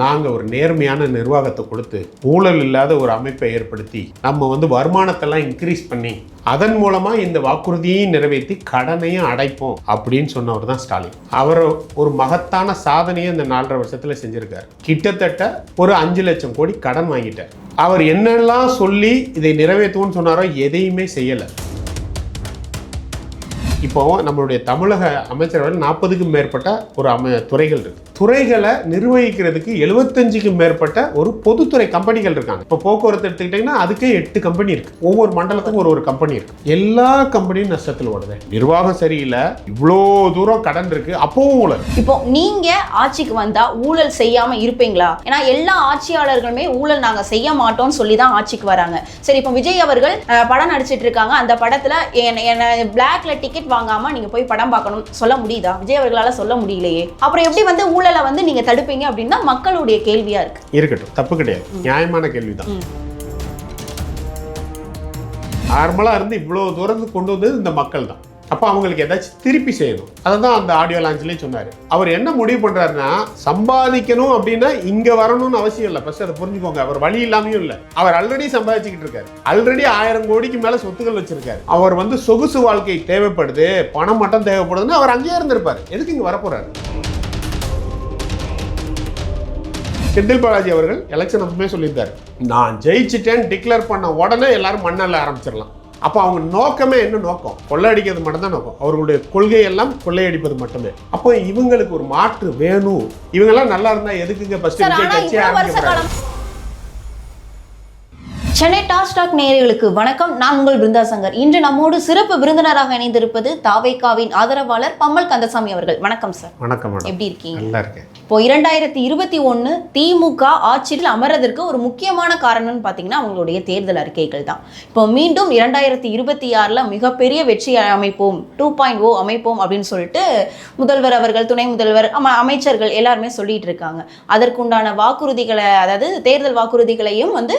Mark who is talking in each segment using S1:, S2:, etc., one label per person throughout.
S1: நாங்கள் ஒரு நேர்மையான நிர்வாகத்தை கொடுத்து ஊழல் இல்லாத ஒரு அமைப்பை ஏற்படுத்தி நம்ம வந்து வருமானத்தெல்லாம் இன்க்ரீஸ் பண்ணி அதன் மூலமாக இந்த வாக்குறுதியையும் நிறைவேற்றி கடனையும் அடைப்போம் அப்படின்னு சொன்னவர் தான் ஸ்டாலின். அவர் ஒரு மகத்தான சாதனையை இந்த 4.5 வருஷத்தில் செஞ்சிருக்காரு. கிட்டத்தட்ட ஒரு 5 லட்சம் கோடி கடன் வாங்கிட்டார். அவர் என்னெல்லாம் சொல்லி இதை நிறைவேற்றுவோன்னு சொன்னாரோ எதையுமே செய்யலை. இப்போ நம்மளுடைய தமிழக அமைச்சரவையில் 40க்கும் மேற்பட்ட ஒரு துறைகள் இருக்கு. துறைகளை நிர்வகிக்கிறதுக்கு 75க்கும் மேற்பட்ட ஒரு பொதுத்துறை கம்பெனிகள் இருக்காங்க. இப்போ போக்குவரத்து எடுத்துக்கிட்டீங்கன்னா அதுக்கே 8 கம்பெனி இருக்கு. ஒவ்வொரு மண்டலத்துக்கும் ஒரு கம்பெனி இருக்கு. எல்லா கம்பெனியும் நஷ்டத்தில் ஓடுது. நிர்வாகம் சரியில்லை, இவ்வளோ தூரம் கடன் இருக்கு, அப்பவும் ஊழல்.
S2: இப்போ நீங்க ஆட்சிக்கு வந்தா ஊழல் செய்யாம இருப்பீங்களா? ஏன்னா எல்லா ஆட்சியாளர்களுமே ஊழல் நாங்க செய்ய மாட்டோம்னு சொல்லி தான் ஆட்சிக்கு வராங்க. சரி, இப்போ விஜய் அவர்கள் படம் நடிச்சிட்டு இருக்காங்க. அந்த படத்துல என்ன பிளாக்ல டிக்கெட் வாங்காம நீங்க போய் படம் பார்க்கணும் சொல்ல முடியுதா? விஜய் அவர்களால சொல்ல முடியலையே. அப்புறம் எப்படி வந்து ஊழலை வந்து நீங்க தடுப்பீங்க அப்படின்னா மக்களுடைய கேள்வியா இருக்கு.
S1: இருக்கட்டும், தப்பு கிடையாது, நியாயமான கேள்விதான். நார்மலா இருந்து இவ்வளவு தூரத்துக்கு கொண்டு வந்தது இந்த மக்கள் தான். அப்போ அவங்களுக்கு ஏதாச்சும் திருப்பி செய்யணும். அதை தான் அந்த ஆடியோ லான்ச்லேயே சொன்னார். அவர் என்ன முடிவு பண்ணுறாருன்னா, சம்பாதிக்கணும் அப்படின்னா இங்கே வரணும்னு அவசியம் இல்லை. ஃபர்ஸ்ட் அதை புரிஞ்சுக்கோங்க. அவர் வழி இல்லாமையும் இல்லை. அவர் ஆல்ரெடி சம்பாதிச்சுக்கிட்டு இருக்காரு. ஆல்ரெடி 1000 கோடிக்கு மேலே சொத்துக்கள் வச்சிருக்காரு. அவர் வந்து சொகுசு வாழ்க்கை தேவைப்படுது, பணம் மட்டும் தேவைப்படுதுன்னு அவர் அங்கேயே இருந்திருப்பார். எதுக்கு இங்கே வரப்போறாரு? செந்தில் பாலாஜி அவர்கள் எலெக்ஷன் அப்பவே சொல்லியிருந்தாரு, நான் ஜெயிச்சிட்டேன்னு டிக்ளேர் பண்ண உடனே எல்லாரும் மண்ணல்ல ஆரம்பிச்சிடலாம். அப்போ அவங்க நோக்கமே என்ன நோக்கம்? கொள்ளையடிக்கிறது மட்டும்தான் நோக்கம். அவர்களுடைய கொள்கை எல்லாம் கொள்ளையடிப்பது மட்டுமே. அப்போ இவங்களுக்கு ஒரு மாற்று வேணும். இவங்கெல்லாம் நல்லா இருந்தா எதுக்குங்க ஃபர்ஸ்ட் கட்சி ஆரம்பிக்கிறாங்க?
S2: சென்னை டாப் ஸ்டாக் நேயர்களுக்கு வணக்கம். நான் உங்கள் பிருந்தா சங்கர். இன்று நம்மோடு சிறப்பு விருந்தினராக இணைந்திருப்பது தாவேகாவின் ஆதரவாளர் பம்மல் கந்தசாமி அவர்கள். வணக்கம் சார்.
S1: வணக்கம்.
S2: எப்படி இருக்கீங்க?
S1: நல்லா இருக்கேன்.
S2: இப்போ 2021 திமுக ஆட்சியில் அமர்றதற்கு ஒரு முக்கியமான காரணம்னு பார்த்தீங்கன்னா அவங்களுடைய தேர்தல் அறிக்கைகள் தான். இப்போ மீண்டும் 2026 மிகப்பெரிய வெற்றி அமைப்போம், 2.0 அமைப்போம் அப்படின்னு சொல்லிட்டு முதல்வர் அவர்கள், துணை முதல்வர், அமைச்சர்கள் எல்லாருமே சொல்லிட்டு இருக்காங்க. அதற்குண்டான வாக்குறுதிகளை, அதாவது தேர்தல் வாக்குறுதிகளையும் வந்து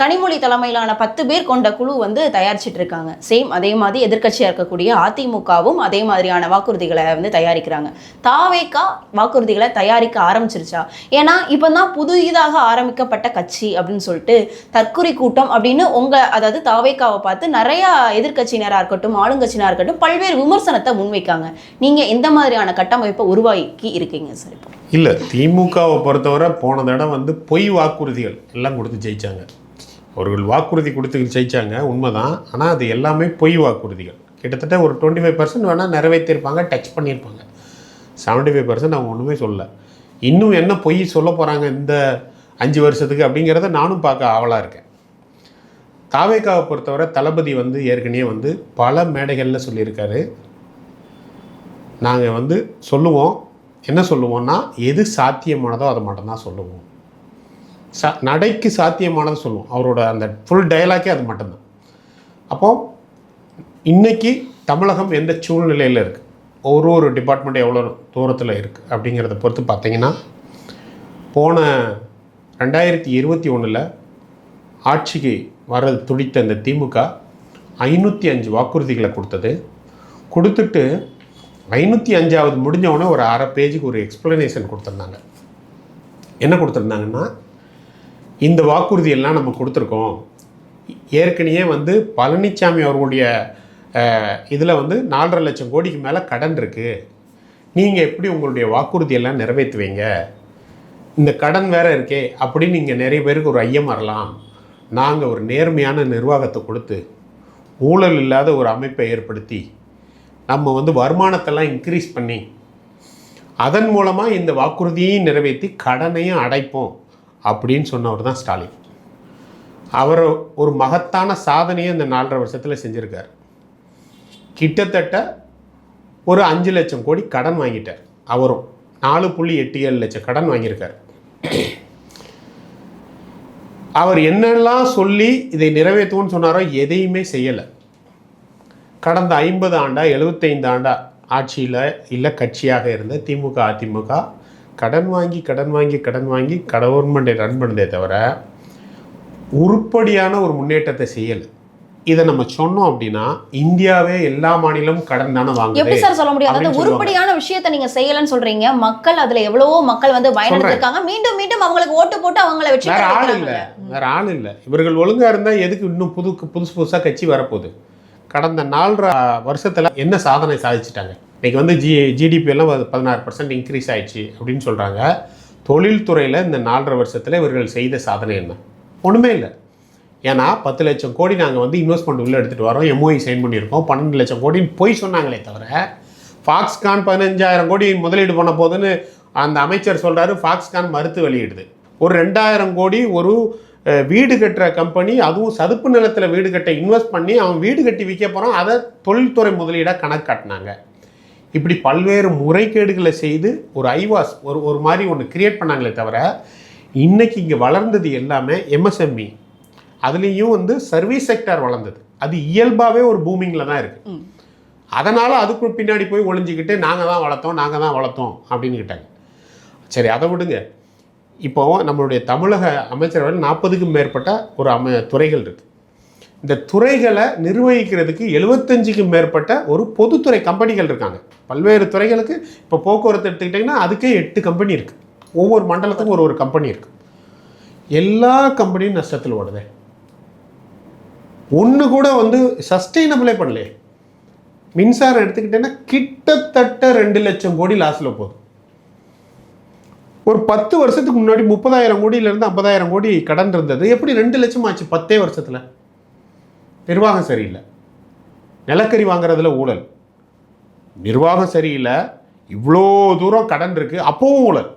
S2: கனிமொழி தலைமையிலான 10 பேர் கொண்ட குழு வந்து தயாரிச்சுட்டு இருக்காங்க. சேம் அதே மாதிரி எதிர்கட்சியா இருக்கக்கூடிய அதிமுகவும் அதே மாதிரியான வாக்குறுதிகளை வந்து தயாரிக்கிறாங்க. தாவேகா வாக்குறுதிகளை தயாரிக்க ஆரம்பிச்சிருச்சா? ஏன்னா இப்பதான் புதிதாக ஆரம்பிக்கப்பட்ட கட்சி அப்படின்னு சொல்லிட்டு தற்குறி கூட்டம் அப்படின்னு அதாவது தாவேகாவை பார்த்து நிறைய எதிர்கட்சியினரா இருக்கட்டும், ஆளுங்கட்சியினரா இருக்கட்டும் பல்வேறு விமர்சனத்தை முன்வைக்காங்க. நீங்க எந்த மாதிரியான கட்டமைப்பை உருவாக்கி இருக்கீங்க சார்? இப்போ
S1: இல்லை, திமுகவை பொறுத்தவரை போன தடவை வந்து பொய் வாக்குறுதிகள் எல்லாம் கொடுத்து ஜெயிச்சாங்க. அவர்கள் வாக்குறுதி கொடுத்து ஜெயிச்சாங்க, உண்மைதான். ஆனால் அது எல்லாமே பொய் வாக்குறுதிகள். கிட்டத்தட்ட ஒரு 25% வேணால் நிறைவேற்றிருப்பாங்க, டச் பண்ணியிருப்பாங்க. 75% அவங்க ஒன்றுமே சொல்லலை. இன்னும் என்ன பொய் சொல்ல போகிறாங்க இந்த 5 வருஷத்துக்கு அப்படிங்கிறத நானும் பார்க்க ஆவலாக இருக்கேன். தாவேகாவை பொறுத்தவரை தளபதி வந்து ஏற்கனவே வந்து பல மேடைகளில் சொல்லியிருக்காரு, நாங்கள் வந்து சொல்லுவோம், என்ன சொல்லுவோம்னா எது சாத்தியமானதோ அதை மட்டும்தான் சொல்லுவோம். நடைக்கு சாத்தியமானதை சொல்லுவோம். அவரோட அந்த ஃபுல் டயலாக்கே அது மட்டும்தான். அப்போது இன்றைக்கி தமிழகம் எந்த சூழ்நிலையில் இருக்குது, ஒரு டிபார்ட்மெண்ட் எவ்வளோ தூரத்தில் இருக்குது அப்படிங்கிறத பொறுத்து பார்த்தீங்கன்னா, போன 2021 ஆட்சிக்கு வர துடித்த இந்த திமுக 505 வாக்குறுதிகளை கொடுத்துட்டு 505வது முடிஞ்சவொடனே ஒரு அரை பேஜுக்கு ஒரு எக்ஸ்ப்ளனேஷன் கொடுத்துருந்தாங்க. என்ன கொடுத்துருந்தாங்கன்னா, இந்த வாக்குறுதியெல்லாம் நம்ம கொடுத்துருக்கோம். ஏற்கனவே வந்து பழனிசாமி அவர்களுடைய இதில் வந்து 4.5 லட்சம் கோடிக்கு மேலே கடன் இருக்குது. நீங்கள் எப்படி உங்களுடைய வாக்குறுதியெல்லாம் நிறைவேற்றுவீங்க? இந்த கடன் வேறு இருக்கே அப்படின்னு நீங்கள் நிறைய பேருக்கு ஒரு ஐயம் வரலாம். நாங்கள் ஒரு நேர்மையான நிர்வாகத்தை கொடுத்து ஊழல் இல்லாத ஒரு அமைப்பை ஏற்படுத்தி நம்ம வந்து வருமானத்தெல்லாம் இன்க்ரீஸ் பண்ணி அதன் மூலமாக இந்த வாக்குறுதியையும் நிறைவேற்றி கடனையும் அடைப்போம் அப்படின்னு சொன்னவர் தான் ஸ்டாலின். அவர் ஒரு மகத்தான சாதனையை இந்த 4.5 வருஷத்தில் செஞ்சுருக்கார். கிட்டத்தட்ட ஒரு 5 லட்சம் கோடி கடன் வாங்கிட்டார். அவரும் 4.87 லட்சம் கடன் வாங்கியிருக்கார். அவர் என்னெல்லாம் சொல்லி இதை நிறைவேற்றுவோன்னு சொன்னாரோ எதையுமே செய்யலை. கடந்த 50 ஆண்டா 75 ஆண்டா ஆட்சியில் இல்லை கட்சியாக இருந்த திமுக அதிமுக கடன் வாங்கி கவர்மெண்ட்டை ரன் பண்ணதே தவிர உருப்படியான ஒரு முன்னேற்றத்தை செய்யலை. இதை நம்ம சொன்னோம் அப்படின்னா இந்தியாவே எல்லா மாநிலமும் கடன் தானே வாங்குது.
S2: எப்படி சார் சொல்ல முடியும்? அதாவது உருப்படியான விஷயத்தை நீங்க செய்யலன்னு சொல்றீங்க. மக்கள் அதுல எவ்வளவோ மக்கள் வந்து பயனடைஞ்சிருக்காங்க. மீண்டும் மீண்டும் அவங்களுக்கு ஓட்டு போட்டு அவங்கள வெற்றி
S1: வேற ஆள் இல்ல. இவர்கள் ஒழுங்கா இருந்தா எதுக்கு இன்னும் புதுசா கட்சி வரப்போகுது? கடந்த 4.5 வருஷத்துல என்ன சாதனை சாதிச்சிட்டாங்க? இன்னைக்கு வந்து ஜிடிபி எல்லாம் 16% இன்க்ரீஸ் ஆயிடுச்சு அப்படின்னு சொல்றாங்க. தொழில்துறையில இந்த 4.5 வருஷத்துல இவர்கள் செய்த சாதனை என்ன? ஒண்ணுமே இல்லை. ஏன்னா 10 லட்சம் கோடி நாங்கள் வந்து இன்வெஸ்ட்மெண்ட் உள்ளே எடுத்துகிட்டு வரோம், எம்ஓஇ சைன் பண்ணியிருக்கோம், 12 லட்சம் கோடின்னு போய் சொன்னாங்களே தவிர, ஃபாக்ஸ்கான் 15,000 கோடி முதலீடு பண்ண போதுன்னு அந்த அமைச்சர் சொல்கிறாரு. ஃபாக்ஸ்கான் மறுத்து வெளியிடுது. ஒரு 2,000 கோடி ஒரு வீடு கட்டுற கம்பெனி, அதுவும் சதுப்பு நிலத்தில் வீடு கட்ட இன்வெஸ்ட் பண்ணி அவன் வீடு கட்டி விற்க போகிறான், அதை தொழில்துறை முதலீடாக கணக்கு காட்டினாங்க. இப்படி பல்வேறு முறைகேடுகளை செய்து ஒரு ஐவாஸ் ஒரு மாதிரி ஒன்று கிரியேட் பண்ணாங்களே தவிர, இன்றைக்கி இங்கே வளர்ந்தது எல்லாமே எம்எஸ்எம்இ. அதுலேயும் வந்து சர்வீஸ் செக்டர் வளர்ந்தது. அது இயல்பாகவே ஒரு பூமிங்கில் தான் இருக்குது. அதனால் அதுக்கு பின்னாடி போய் ஒளிஞ்சிக்கிட்டு நாங்கள் தான் வளர்த்தோம் அப்படின்னு கிட்டாங்க. சரி, அதை விடுங்க. இப்போ நம்மளுடைய தமிழக அமைச்சரவையில் 40க்கும் மேற்பட்ட ஒரு துறைகள் இருக்குது. இந்த துறைகளை நிர்வகிக்கிறதுக்கு 75க்கும் மேற்பட்ட ஒரு பொதுத்துறை கம்பெனிகள் இருக்காங்க. பல்வேறு துறைகளுக்கு இப்போ போக்குவரத்து எடுத்துக்கிட்டிங்கன்னா அதுக்கே 8 கம்பெனி இருக்குது. ஒவ்வொரு மண்டலத்துக்கும் ஒரு கம்பெனி இருக்குது. எல்லா கம்பெனியும் நஷ்டத்தில் ஓடுது. ஒன்று கூட வந்து சஸ்டெயினபிளே பண்ணலையே. மின்சாரம் எடுத்துக்கிட்டேன்னா கிட்டத்தட்ட 2 லட்சம் கோடி லாஸில் போகுது. ஒரு 10 வருஷத்துக்கு முன்னாடி 30,000 கோடியிலேருந்து 50,000 கோடி கடன் இருந்தது. எப்படி 2 லட்சம் ஆச்சு 10 வருஷத்தில்? நிர்வாகம் சரியில்லை. நிலக்கரி வாங்குறதுல ஊழல், நிர்வாகம் சரியில்லை. இவ்வளோ தூரம் கடன் இருக்குது, அப்போவும் ஊழல்.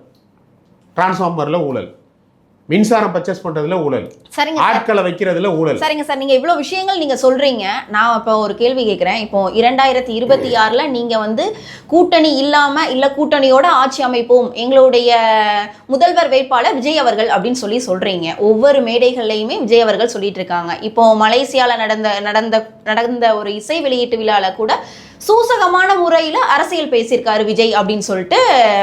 S1: டிரான்ஸ்ஃபார்மரில் ஊழல், மின்சாரம் பர்ச்சேஸ் பண்ணுறதுல ஊழல், ஆட்களை வைக்கிறதுல ஊழல்.
S2: சரிங்க சார், நீங்கள் இவ்வளோ விஷயங்கள் நீங்கள் சொல்கிறீங்க. நான் இப்போ ஒரு கேள்வி கேட்குறேன். இப்போ 2026 நீங்கள் வந்து கூட்டணி இல்லாமல் இல்லை கூட்டணியோட ஆட்சி அமைப்போம், எங்களுடைய முதல்வர் வேட்பாளர் விஜய் அவர்கள் அப்படின்னு சொல்கிறீங்க. ஒவ்வொரு மேடைகள்லையுமே விஜய் அவர்கள் சொல்லிட்டு இருக்காங்க. இப்போ மலேசியாவில் நடந்த ஒரு இசை வெளியீட்டு விழாவில் கூட சூசகமான முறையில் அரசியல் பேசியிருக்காரு விஜய் அப்படின்னு சொல்லிட்டு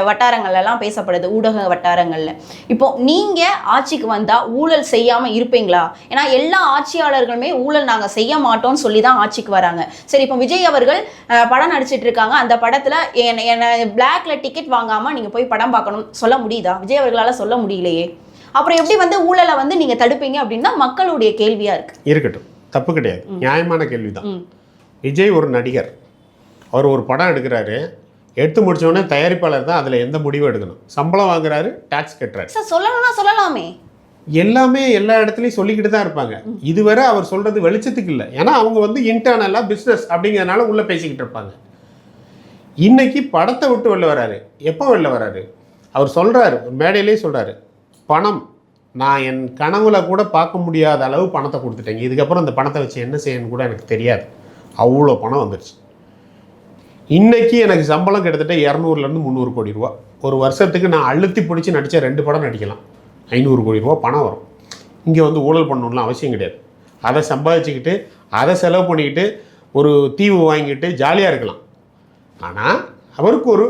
S2: வட்டாரங்கள்லாம் பேசப்படுது, ஊடக வட்டாரங்களில். இப்போ நீங்கள் ஆட்சிக்கு வந்தால் ஊழல் செய்யாமல் இருப்பீங்களா? ஏன்னா எல்லா ஆட்சியாளர்களுமே ஊழல் நாங்கள் செய்ய மாட்டோம்னு சொல்லி தான் ஆட்சிக்கு வராங்க. சரி, இப்போ விஜய் அவர்கள் படம் நடிச்சிட்டு இருக்காங்க. அந்த படத்தில் என்னை பிளாக்ல டிக்கெட் வாங்காமல் நீங்கள் போய் படம் பார்க்கணும் சொல்ல முடியுதா? விஜய் அவர்களால் சொல்ல முடியலையே. அப்புறம் எப்படி வந்து ஊழலை வந்து நீங்கள் தடுப்பீங்க அப்படின்னா மக்களுடைய கேள்வியாக
S1: இருக்கட்டும், தப்பு கிடையாது, நியாயமான கேள்வி தான். விஜய் ஒரு நடிகர், அவர் ஒரு படம் எடுக்கிறாரு, எடுத்து முடிச்சோடனே தயாரிப்பாளர் தான் அதில் எந்த முடிவும் எடுக்கணும். சம்பளம் வாங்குறாரு, டாக்ஸ் கட்டுறாரு.
S2: சார் சொல்லணும்னா சொல்லலாமே,
S1: எல்லாமே எல்லா இடத்துலையும் சொல்லிக்கிட்டு தான் இருப்பாங்க. இதுவரை அவர் சொல்கிறது வெளிச்சத்துக்கு இல்லை. ஏன்னா அவங்க வந்து இன்டர்னலாக பிஸ்னஸ் அப்படிங்கிறதுனால உள்ளே பேசிக்கிட்டு இருப்பாங்க. இன்னைக்கு படத்தை விட்டு வெளில வராரு. எப்போ வெளில வராரு? அவர் சொல்கிறாரு, மேடையிலே சொல்கிறாரு, பணம் நான் என் கனவுல கூட பார்க்க முடியாத அளவு பணத்தை கொடுத்துட்டேங்க, இதுக்கப்புறம் அந்த பணத்தை வச்சு என்ன செய்யணும்னு கூட எனக்கு தெரியாது, அவ்வளோ பணம் வந்துடுச்சு. இன்றைக்கி எனக்கு சம்பளம் கிட்டத்தட்ட 200லேருந்து 300 கோடி ரூபா. ஒரு வருஷத்துக்கு நான் அழுத்தி பிடிச்சி நடித்த 2 படம் நடிக்கலாம், 500 கோடி ரூபா பணம் வரும். இங்கே வந்து ஊழல் பண்ணணும்லாம் அவசியம் கிடையாது. அதை சம்பாதிச்சுக்கிட்டு அதை செலவு பண்ணிக்கிட்டு ஒரு தீவு வாங்கிட்டு ஜாலியாக இருக்கலாம். ஆனால் அவருக்கு ஒரு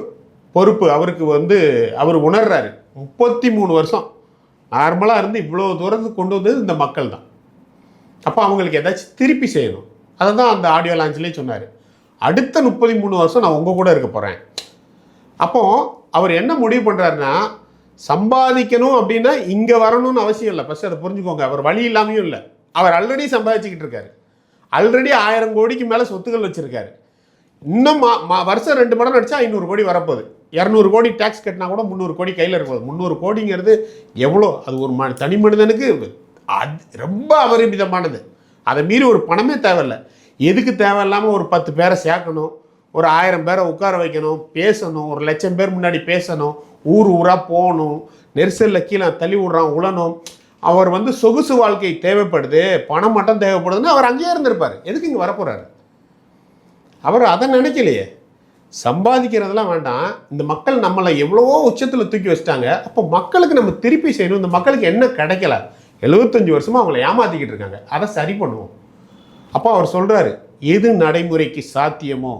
S1: பொறுப்பு, அவருக்கு வந்து அவர் உணர்றாரு. 33 வருஷம் நார்மலாக இருந்து இவ்வளோ தூரத்துக்கு கொண்டு வந்தது இந்த மக்கள் தான். அப்போ அவங்களுக்கு ஏதாச்சும் திருப்பி செய்யணும். அதை தான் அந்த ஆடியோ லான்ச்லேயே சொன்னார், அடுத்த 33 வருஷம் நான் உங்கள் கூட இருக்க போகிறேன். அப்போது அவர் என்ன முடிவு பண்ணுறாருன்னா, சம்பாதிக்கணும் அப்படின்னா இங்கே வரணும்னு அவசியம் இல்லை. ஃபஸ்ட்டு அதை புரிஞ்சுக்கோங்க. அவர் வழி இல்லாமையும் இல்லை, அவர் ஆல்ரெடி சம்பாதிச்சுக்கிட்டு இருக்காரு. ஆல்ரெடி 1000 கோடிக்கு மேலே சொத்துக்கள் வச்சுருக்காரு. இன்னும் வருஷம் 2 படம் நடித்தா 500 கோடி வரப்போகுது. 200 கோடி டேக்ஸ் கட்டினா கூட 300 கோடி கையில் இருப்போது. 300 கோடிங்கிறது எவ்வளோ? அது ஒரு தனி மனிதனுக்கு அது ரொம்ப அபரிமிதமானது. அதை மீறி ஒரு பணமே தேவையில்லை. எதுக்கு தேவையில்லாமல் ஒரு 10 பேரை சேர்க்கணும், ஒரு 1000 பேரை உட்கார வைக்கணும், பேசணும், ஒரு 1,00,000 பேர் முன்னாடி பேசணும், ஊராக போகணும், நெரிசலில் கீழே தள்ளி விட்றான் உழணும். அவர் வந்து சொகுசு வாழ்க்கை தேவைப்படுது, பணம் மட்டும் தேவைப்படுதுன்னா அவர் அங்கேயே இருந்திருப்பார். எதுக்கு இங்கே வரப்போகிறாரு? அவர் அதை நினைக்கலையே. சம்பாதிக்கிறதெல்லாம் வேண்டாம், இந்த மக்கள் நம்மளை எவ்வளவோ உச்சத்தில் தூக்கி வச்சிட்டாங்க, அப்போ மக்களுக்கு நம்ம திருப்பி செய்யணும். இந்த மக்களுக்கு என்ன கிடைக்கல? 75 வருஷமாக அவங்கள ஏமாற்றிக்கிட்டு இருக்காங்க, அதை சரி பண்ணுவோம். அப்போ அவர் சொல்கிறாரு, எது நடைமுறைக்கு சாத்தியமோ,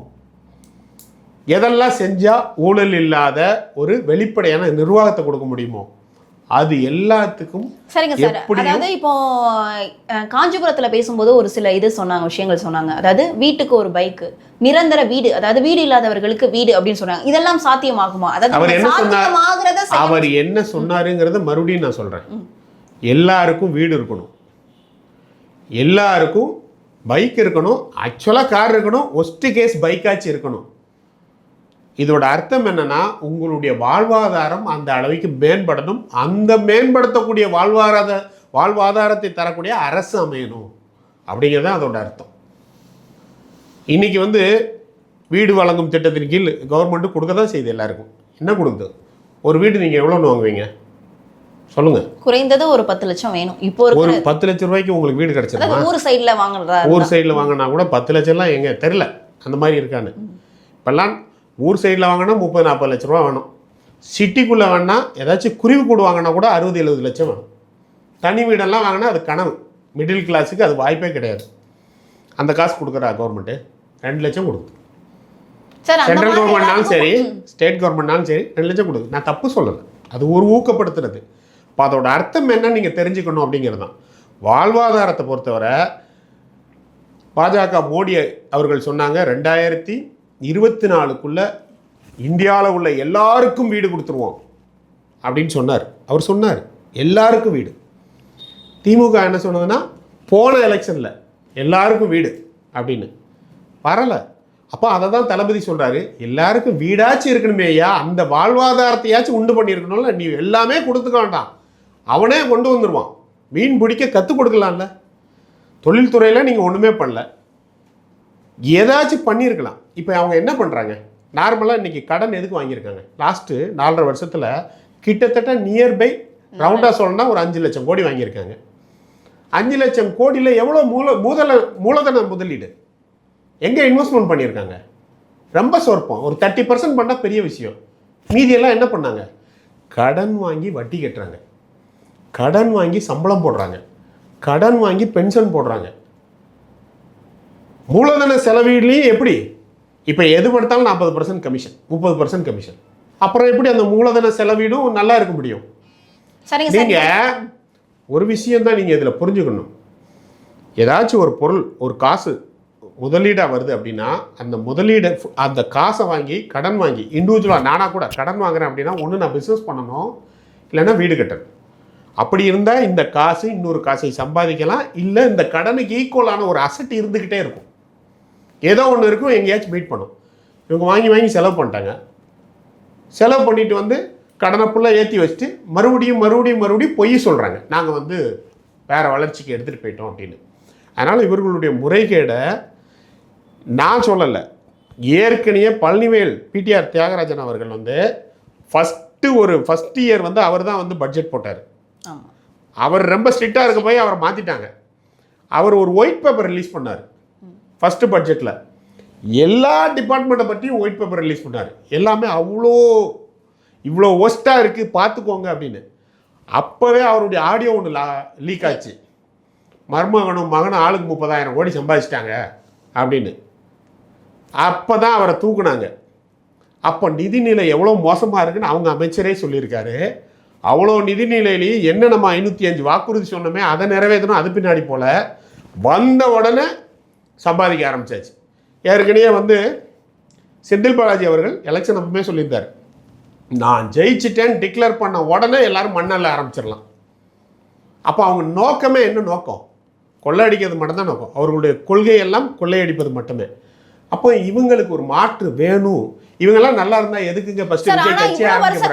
S1: எதெல்லாம் செஞ்சால் ஊழல் இல்லாத ஒரு வெளிப்படையான நிர்வாகத்தை கொடுக்க முடியுமோ அது எல்லாத்துக்கும்
S2: சரிங்க சார். அதாவது இப்போ காஞ்சிபுரத்துல பேசும்போது ஒரு சில விஷயங்கள் சொன்னாங்க. அதாவது வீட்டுக்கு ஒரு பைக், நிரந்தர வீடு, அதாவது வீடு இல்லாதவர்களுக்கு வீடு அப்படின்னு சொன்னாங்க. இதெல்லாம் சாத்தியமாகுமா? அதாவது
S1: அவர் என்ன சொன்னாருங்கிறத மறுபடியும் நான் சொல்றேன். எல்லாருக்கும் வீடு இருக்கணும், எல்லாருக்கும் பைக் இருக்கணும், ஆக்சுவலாக கார் இருக்கணும், ஒஸ்ட் கேஸ் பைக்காச்சு இருக்கணும். இதோட அர்த்தம் என்னன்னா, உங்களுடைய வாழ்வாதாரம் அந்த அளவுக்கு மேம்படணும். அந்த மேம்படுத்தக்கூடிய வாழ்வாதாரத்தை தரக்கூடிய அரசு அமையணும் அப்படிங்கிறது தான் அதோட அர்த்தம். இன்னைக்கு வீடு வழங்கும் திட்டத்தின் கீழ் கவர்மெண்ட் கொடுக்க தான் செய்யுது. எல்லாருக்கும் என்ன கொடுக்குது? ஒரு வீடு நீங்கள் எவ்வளோன்னு வாங்குவீங்க சொல்லுங்க? குறைந்தது ஒரு 10 லட்சம் வேணும். இப்போ ஒரு 10 லட்சம் ரூபாய்க்கு உங்களுக்கு வீடு கிடைச்சிருமா? ஊர் சைடில் வாங்குறதா, ஊர் சைடில் வாங்கினா கூட 10 லட்சம்லாம் எங்க தெரியல அந்த மாதிரி இருக்கான்னு. இப்போல்லாம் ஊர் சைடில் வாங்கினா 30-40 லட்ச ரூபா வேணும். சிட்டிக்குள்ளே வேணா ஏதாச்சும் குருவி கூடு வாங்கினா கூட 60-70 லட்சம் வேணும். தனி வீடெல்லாம் வாங்கினா அது கனவு. மிடில் கிளாஸுக்கு அது வாய்ப்பே கிடையாது. அந்த காசு கொடுக்குறா கவர்மெண்ட்டு? 2 லட்சம் கொடுக்குது. சென்ட்ரல் கவர்மெண்ட்னாலும் சரி, ஸ்டேட் கவர்மெண்ட்னாலும் சரி 2 லட்சம் கொடுக்குது. நான் தப்பு சொல்லலை, அது ஒரு ஊக்கப்படுத்துறது. இப்போ அதோட அர்த்தம் என்ன நீங்கள் தெரிஞ்சுக்கணும் அப்படிங்கிறது தான். வாழ்வாதாரத்தை பொறுத்தவரை பாஜக மோடி அவர்கள் சொன்னாங்க 2024க்குள்ள இந்தியாவில் உள்ள எல்லாருக்கும் வீடு கொடுத்துருவோம் அப்படின்னு சொன்னார். அவர் சொன்னார் எல்லாருக்கும் வீடு. திமுக என்ன சொன்னதுன்னா, போன எலெக்ஷனில் எல்லாருக்கும் வீடு அப்படின்னு வரலை. அப்போ அதை தான் தளபதி சொல்கிறாரு, எல்லாருக்கும் வீடாச்சும் இருக்கணுமே ஐயா, அந்த வாழ்வாதாரத்தையாச்சும் உண்டு பண்ணியிருக்கணும்ல, நீ எல்லாமே கொடுத்துக்க வேண்டாம், அவனே கொண்டு வந்துடுவான். மீன் பிடிக்க கற்றுக் கொடுக்கலாம்ல. தொழில்துறையில் நீங்கள் ஒன்றுமே பண்ணல, ஏதாச்சும் பண்ணியிருக்கலாம். இப்போ அவங்க என்ன பண்ணுறாங்க? நார்மலாக இன்றைக்கி கடன் எதுக்கு வாங்கியிருக்காங்க? லாஸ்ட்டு 4.5 வருஷத்தில் கிட்டத்தட்ட நியர்பை ரவுண்டாக சொல்லணும்னா ஒரு 5 லட்சம் கோடி வாங்கியிருக்காங்க. 5 லட்சம் கோடியில் எவ்வளோ மூலதன முதலீடு எங்கே இன்வெஸ்ட்மெண்ட் பண்ணியிருக்காங்க? ரொம்ப சொற்பம். ஒரு 30% பண்ணால் பெரிய விஷயம். மீதியெல்லாம் என்ன பண்ணாங்க? கடன் வாங்கி வட்டி கட்டுறாங்க, கடன் வாங்கி சம்பளம் போடுறாங்க, கடன் வாங்கி பென்ஷன் போடுறாங்க. மூலதன செலவீட்லையும் எப்படி? இப்போ எது படுத்தாலும் 40% கமிஷன், 30% கமிஷன். அப்புறம் எப்படி அந்த மூலதன செலவீடும் நல்லா இருக்க முடியும்? நீங்கள் ஒரு விஷயம் தான் நீங்கள் இதில் புரிஞ்சுக்கணும். ஏதாச்சும் ஒரு பொருள், ஒரு காசு முதலீடாக வருது அப்படின்னா, அந்த முதலீடை, அந்த காசை வாங்கி கடன் வாங்கி, இண்டிவிஜுவலாக நானாக கூட கடன் வாங்குறேன் அப்படின்னா, ஒன்று நான் பிஸ்னஸ் பண்ணணும், இல்லைன்னா வீடு கட்டணும். அப்படி இருந்தால் இந்த காசு இன்னொரு காசை சம்பாதிக்கலாம், இல்லை இந்த கடனுக்கு ஈக்குவலான ஒரு அசட் இருந்துக்கிட்டே இருக்கும். ஏதோ ஒன்று இருக்கும், எங்கேயாச்சும் மீட் பண்ணும். இவங்க வாங்கி வாங்கி செலவு பண்ணிட்டாங்க. செலவு பண்ணிட்டு கடனை ஃபுல்லாக ஏற்றி வச்சுட்டு மறுபடியும் பொய் சொல்கிறாங்க, நாங்கள் வேறு வளர்ச்சிக்கு எடுத்துகிட்டு போயிட்டோம் அப்படின்னு. அதனால் இவர்களுடைய முறைகேடை நான் சொல்லலை. ஏற்கனவே பழனிவேல் பிடிஆர் தியாகராஜன் அவர்கள் ஃபஸ்ட் இயர் அவர் தான் பட்ஜெட் போட்டார். அவர் ரொம்ப ஸ்ட்ரிக்டாக இருக்க போய் அவரை மாற்றிட்டாங்க. அவர் ஒரு ஒயிட் பேப்பர் ரிலீஸ் பண்ணார் ஃபஸ்ட்டு பட்ஜெட்டில். எல்லா டிபார்ட்மெண்ட்டை பற்றியும் ஒயிட் பேப்பர் ரிலீஸ் பண்ணார். எல்லாமே இவ்வளோ ஒஸ்ட்டாக இருக்குது பார்த்துக்கோங்க அப்படின்னு. அப்போவே அவருடைய ஆடியோ ஒன்று லீக் ஆச்சு. மருமகனும் மகனும் ஆளுக்கு 30,000 கோடி சம்பாதிச்சிட்டாங்க அப்படின்னு. அப்போ தான் அவரை தூக்குனாங்க. அப்போ நிதிநிலை எவ்வளோ மோசமாக இருக்குன்னு அவங்க அமைச்சரே சொல்லியிருக்காரு. அவ்வளோ நிதிநிலையிலையும் என்ன நம்ம 505 வாக்குறுதி சொன்னோமே அதை நிறைவேற்றணும், அது பின்னாடி போல் வந்த உடனே சம்பாதிக்க ஆரம்பித்தாச்சு. ஏற்கனவே செந்தில் பாலாஜி அவர்கள் எலெக்ஷன் அப்பவுமே சொல்லியிருந்தார், நான் ஜெயிச்சிட்டேன்னு டிக்ளேர் பண்ண உடனே எல்லாரும் மண்ணல்ல ஆரம்பிச்சிடலாம். அப்போ அவங்க நோக்கமே என்ன நோக்கம்? கொள்ளையடிக்கிறது மட்டும்தான் நோக்கம். அவர்களுடைய கொள்கையெல்லாம் கொள்ளையடிப்பது மட்டுமே. அப்போ இவங்களுக்கு ஒரு மாற்று வேணும். இவங்கெல்லாம் நல்லா இருந்தால் எதுக்குங்க ஃபஸ்ட்டு கட்சி ஆரம்பிக்க